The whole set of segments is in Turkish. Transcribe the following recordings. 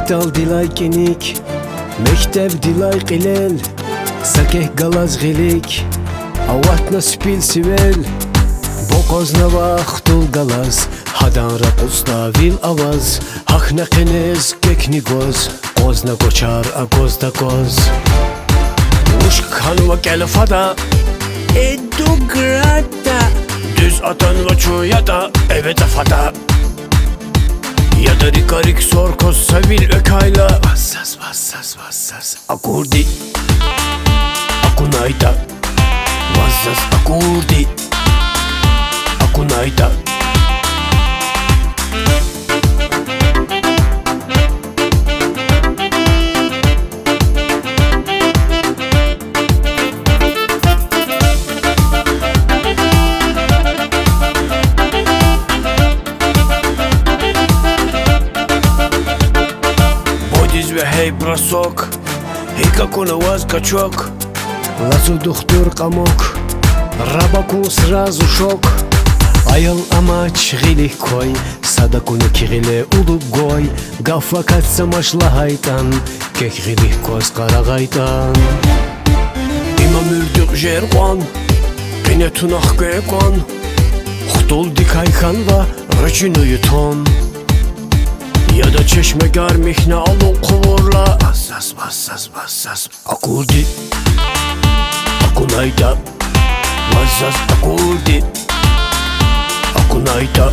Шпитал дилай кеник, мектеп дилай қилел, сакех галаз ғилик, аватна спил сивел. Боқозна вақтул галаз, хаданра қуставил аваз, хахна қенез кекни гоз, қозна гочар агозда гоз. Ушк ханва келфада, эду града, düz atanva çuyada, evet afada. Ya da rikarik sorkos savil ökayla. Vassas vassas vassas akurdi, akunayda. Vassas akurdi, akunayda. Ve hey brasok, hey kakuna ваз качок. Лазу духтур камок, рабаку сразу шок. Аял амач гиликой, садакуна кириле улугой. Гафа катса машлагайтан, кек гиликоз карагайтан. Има мүлдүк жеркон, пене тунах көкон. Хтул дикайханва, рачину тон. Ya da çeşmegar mihne alın kuvurla. Vassas vassas vassas akurdi, akunayda. Vassas akurdi, akunayda.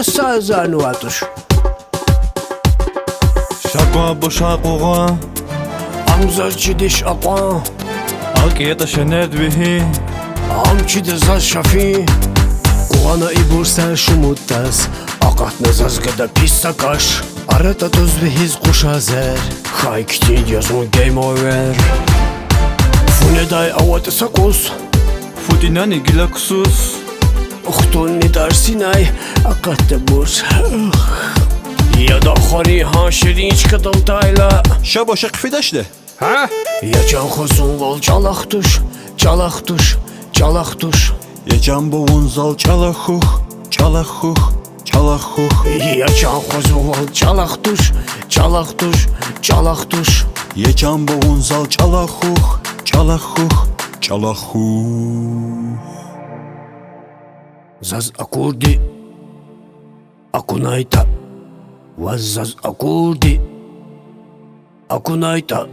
Sazanu atuş. Şakwa bu şakwa, Amzaz cidiş akwa, akiyata şenet bihi. Amçide zaz şafi, Kuana ibursa şumuttas, Akatne zazgada pissakaş. Arata tuz vihiz kuşazer, Hayktin yazma game over. Funeday avate sakus, Futinani gilakusus. Uhtun nidar sinay, Akatte burs. Ya da khari ha şirinç kadaltayla. Şabo şakfidaşlı. Ha? Ya can khozun vol çalaktuş, çalaktuş, çalaktuş. Ya cambo unzal çalahuh, çalahuh, çalahuh. Ya can khozun vol çalaktuş, çalaktuş, çalaktuş. Ya cambo unzal çalahuh, çalahuh, çalahuh. Zaz akurdi, akunayta. Vazzaz akurdi, akunayta.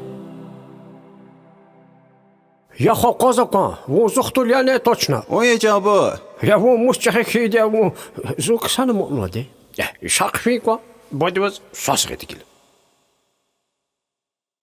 Я хокозака, во зухтуляне точно. Ой cambo. Я во мусчахи де во зуксана молоде. Я шакфи ко, бодваз сасретикил.